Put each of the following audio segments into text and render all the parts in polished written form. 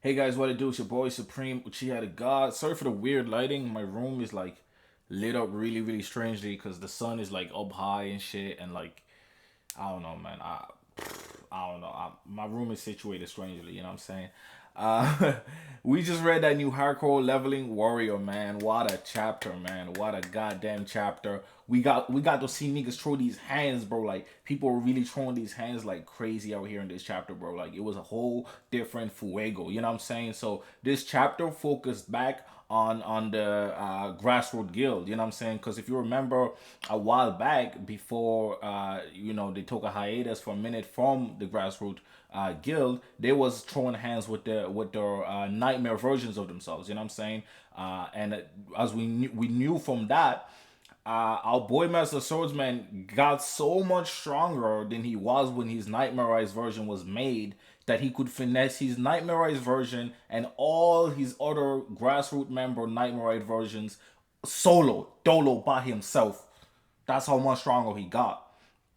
Hey guys, what it do? It's your boy Supreme Uchiha the God. Sorry for the weird lighting. My room is like lit up really strangely because the sun is like up high and shit. And like, I don't know, man. I don't know. My room is situated strangely. You know what I'm saying? Uh, we just read that new Hardcore Leveling Warrior, man. What a chapter, man. What a goddamn chapter. We got to see niggas throw these hands, bro. Like people were really throwing these hands like crazy out here in this chapter, bro. Like it was a whole different fuego. You know what I'm saying? So this chapter focused back on the grassroots guild. You know what I'm saying? Because if you remember a while back, before they took a hiatus for a minute from the grassroots guild, they was throwing hands with their nightmare versions of themselves. You know what I'm saying? And as we knew from that, our boy Master Swordsman got so much stronger than he was when his nightmarized version was made, that he could finesse his nightmarized version and all his other grassroots member nightmarized versions solo, dolo by himself. That's how much stronger he got.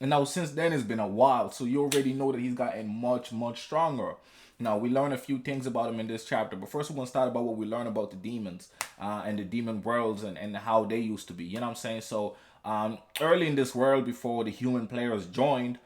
And now since then it's been a while, so you already know that he's gotten much stronger. Now we learn a few things about him in this chapter, but first we're gonna start about what we learn about the demons and the demon worlds and how they used to be. You know what I'm saying? So early in this world, before the human players joined,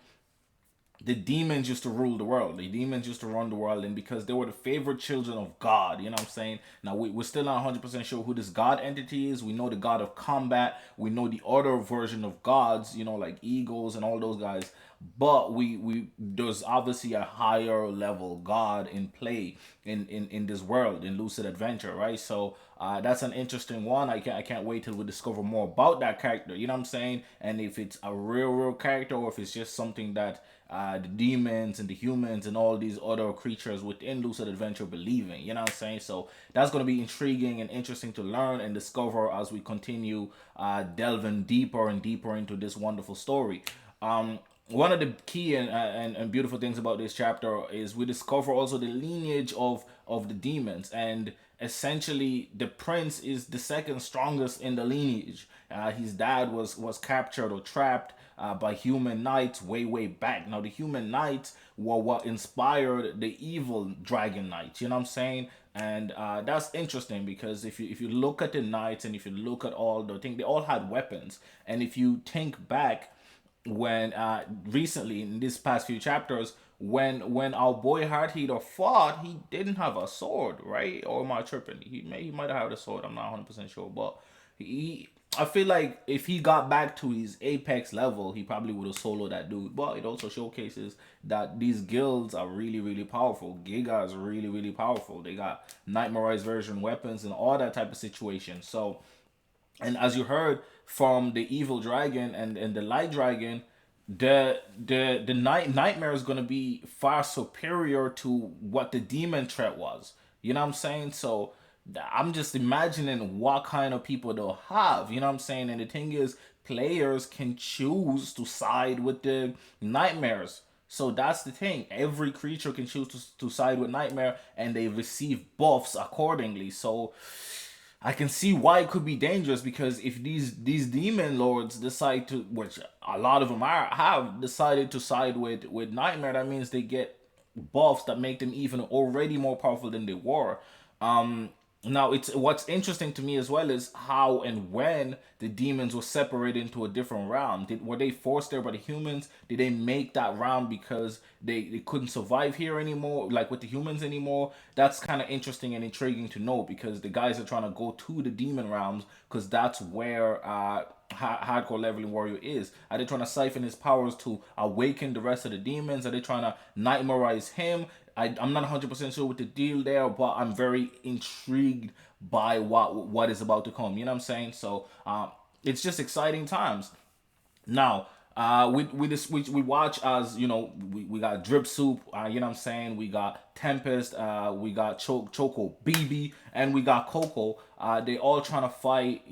the demons used to rule the world. The demons used to run the world, and because they were the favorite children of God, you know what I'm saying? Now, we're still not 100% sure who this God entity is. We know the God of combat. We know the other version of gods, like eagles and all those guys. But we there's obviously a higher level God in play in this world, in Lucid Adventure, right? So that's an interesting one. I can't wait till we discover more about that character. You know what I'm saying? And if it's a real character, or if it's just something that the demons and the humans and all these other creatures within Lucid Adventure believe in. You know what I'm saying? So that's going to be intriguing and interesting to learn and discover as we continue delving deeper and deeper into this wonderful story. One of the key and beautiful things about this chapter is we discover also the lineage of the demons, and essentially the prince is the second strongest in the lineage. His dad was captured or trapped by human knights way back. Now the human knights were what inspired the evil dragon knights. You know what I'm saying? And that's interesting because if you look at the knights, and if you look at all the thing, they all had weapons. And if you think back, when recently in these past few chapters, when our boy Hard Heater fought, he didn't have a sword, right? Or am I tripping? He might have had a sword. I'm not 100% sure, but he. I feel like if he got back to his apex level, he probably would have soloed that dude. But it also showcases that these guilds are really powerful. Giga is really powerful. They got nightmarized version weapons and all that type of situation. So, and as you heard from the evil dragon and the light dragon, the nightmare is gonna be far superior to what the demon threat was. You know what I'm saying? So I'm just imagining what kind of people they'll have. You know what I'm saying? And the thing is, players can choose to side with the nightmares. So that's the thing. Every creature can choose to side with Nightmare, and they receive buffs accordingly. So I can see why it could be dangerous, because if these demon lords decide to, which a lot of them have decided to side with Nightmare, that means they get buffs that make them even already more powerful than they were. Um, Now, it's what's interesting to me as well is how and when the demons were separated into a different realm. Were they forced there by the humans? Did they make that realm because they couldn't survive here anymore, like with the humans anymore? That's kind of interesting and intriguing to know, because the guys are trying to go to the demon realms because that's where hardcore leveling warrior is. Are they trying to siphon his powers to awaken the rest of the demons? Are they trying to nightmarize him? I'm not 100% sure with the deal there, but I'm very intrigued by what is about to come. You know what I'm saying? So it's just exciting times. Now, we watch, as we got Drip Soup, you know what I'm saying? We got Tempest, we got Choco, bibi, and we got Coco. They all trying to fight,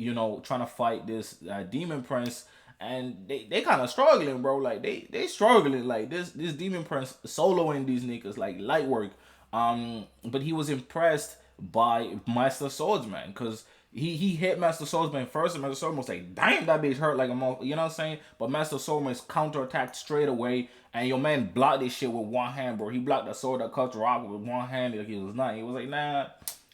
trying to fight this Demon Prince, and they kind of struggling, bro. Like they struggling. Like this Demon Prince soloing these niggas like light work. But he was impressed by Master Swordsman, because he hit Master Swordsman first, and Master Swordsman was like, damn, that bitch hurt like a motherfucker. You know what I'm saying? But Master Swordsman's counterattacked straight away, and your man blocked this shit with one hand, bro. He blocked the sword that cuts rock with one hand like he was not. He was like, nah,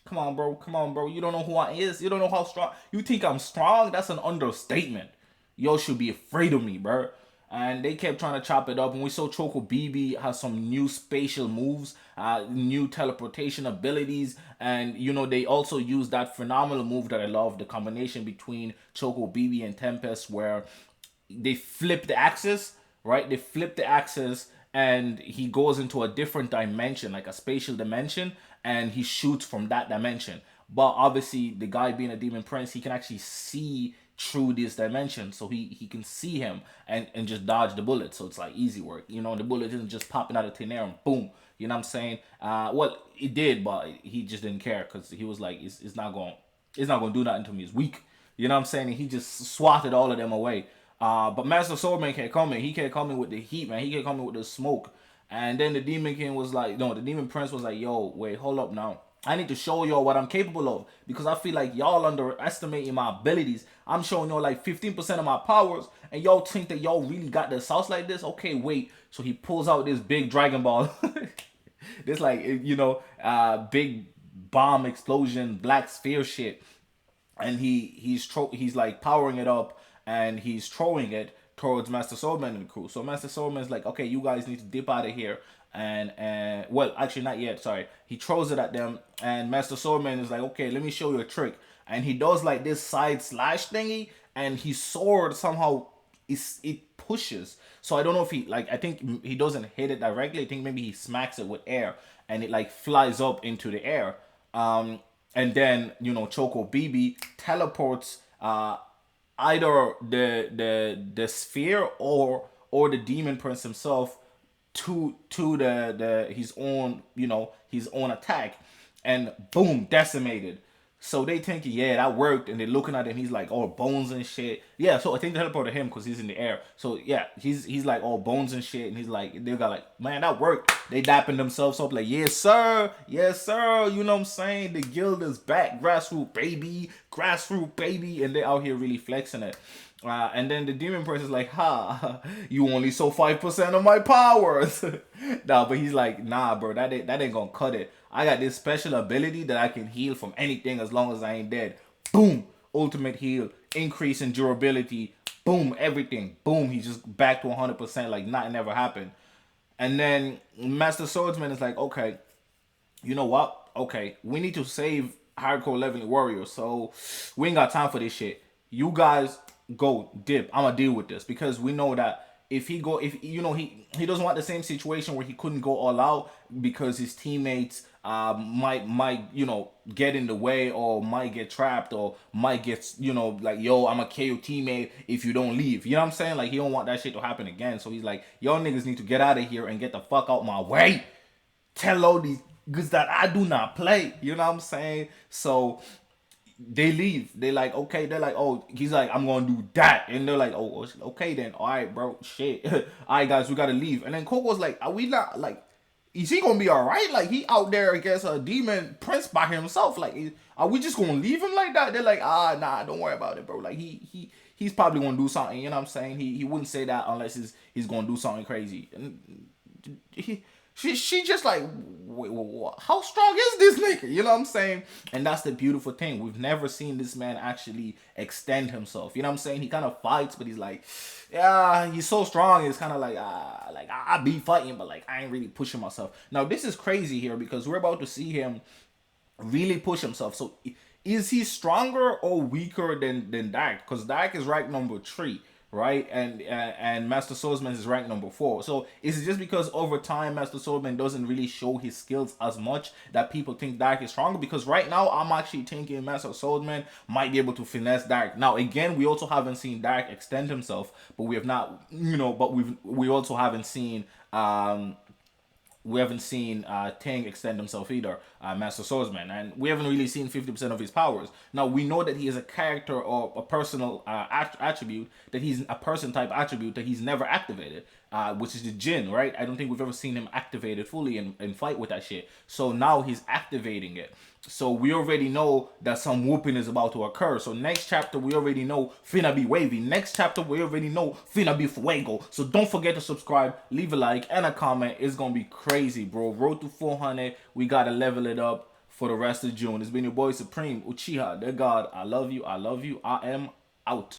come on, bro. Come on, bro. You don't know who I is. You don't know how strong. You think I'm strong? That's an understatement. Yo should be afraid of me, bro. And they kept trying to chop it up, and we saw Choco BB has some new spatial moves, new teleportation abilities, and you know they also use that phenomenal move that I love, the combination between Choco BB and Tempest, where they flip the axis, right? They flip the axis, and he goes into a different dimension, like a spatial dimension, and he shoots from that dimension. But obviously, the guy being a demon prince, he can actually see through this dimension, so he can see him and just dodge the bullet. So it's like easy work, you know. The bullet isn't just popping out of thin air and boom, you know what I'm saying? Well, it did, but he just didn't care because he was like, it's not going to do nothing to me. It's weak, you know what I'm saying? And he just swatted all of them away. But Master Swordman kept coming. He kept coming with the heat, man. He kept coming with the smoke. And then the Demon King was like, no, the Demon Prince was like, yo, wait, hold up now. I need to show y'all what I'm capable of, because I feel like y'all underestimating my abilities. I'm showing y'all like 15% of my powers, and y'all think that y'all really got the sauce like this? Okay, wait. So he pulls out this big Dragon Ball. This like, you know, big bomb explosion, black sphere shit. And he's like powering it up, and he's throwing it towards Master Swordman and the crew. So Master Swordman's like, okay, you guys need to dip out of here. And well, actually not yet, sorry. He throws it at them, and Master Swordman is like, okay, let me show you a trick. And he does like this side slash thingy, and his sword somehow it pushes. So I don't know if he, like, I think he doesn't hit it directly. I think maybe he smacks it with air, and it like flies up into the air. And then, you know, Choco BB teleports either the sphere or the Demon Prince himself to the his own, you know, his own attack, and boom, decimated. So they think, yeah, that worked, and they're looking at him. He's like all bones and shit. Yeah, so I think they teleported him because he's in the air. So yeah, he's like all bones and shit, and he's like, they got like, man, that worked. They dapping themselves up like, yes sir, yes sir. You know what I'm saying? The guild is back, grassroots baby, and they out here really flexing it. And then the Demon Prince is like, ha, you only saw 5% of my powers. Nah, but he's like, nah, bro, that ain't gonna cut it. I got this special ability that I can heal from anything as long as I ain't dead. Boom, ultimate heal, increase in durability, boom, everything. Boom, he's just back to 100% like nothing ever happened. And then Master Swordsman is like, okay, you know what? Okay, we need to save Hardcore Leveling Warrior, so we ain't got time for this shit. You guys go dip. I'ma deal with this, because we know that if you know, he doesn't want the same situation where he couldn't go all out because his teammates might you know get in the way, or might get trapped, or might get, you know, like, yo, I'm a KO teammate if you don't leave. You know what I'm saying? Like, he don't want that shit to happen again. So he's like, y'all niggas need to get out of here and get the fuck out my way. Tell all these goods that I do not play. You know what I'm saying? So they leave. They like, okay, they're like, oh, he's like, I'm gonna do that, and they're like, oh, okay then, all right, bro, shit. All right, guys, we gotta leave. And then Coco's like, are we not, like, is he gonna be all right? Like, he out there against a demon prince by himself. Like, are we just gonna leave him like that? They're like, nah, don't worry about it, bro. Like, he's probably gonna do something. You know what I'm saying? He wouldn't say that unless he's gonna do something crazy. And she just like, wait, how strong is this nigga? You know what I'm saying? And that's the beautiful thing. We've never seen this man actually extend himself. You know what I'm saying? He kind of fights, but he's like, yeah, he's so strong. It's kind of like I be fighting, but like I ain't really pushing myself. Now this is crazy here, because we're about to see him really push himself. So is he stronger or weaker than Dark? Because Dark is rank number 3. Right, and Master Swordsman is ranked number 4. So is it just because over time Master Swordsman doesn't really show his skills as much that people think Dark is stronger? Because right now I'm actually thinking Master Swordsman might be able to finesse Dark. Now again, we also haven't seen Dark extend himself, but we have not, you know, but we also haven't seen Ting extend himself either, Master Swordsman, and we haven't really seen 50% of his powers. Now we know that he is a character or a personal attribute, that he's a person type attribute that he's never activated, which is the Jin, right? I don't think we've ever seen him activated fully and fight with that shit. So now he's activating it. So we already know that some whooping is about to occur. So next chapter, we already know finna be wavy. Next chapter, we already know finna be fuego. So don't forget to subscribe, leave a like, and a comment. It's gonna be crazy, bro. Road to 400. We gotta level it up for the rest of June. It's been your boy Supreme, Uchiha, the God. I love you. I love you. I am out.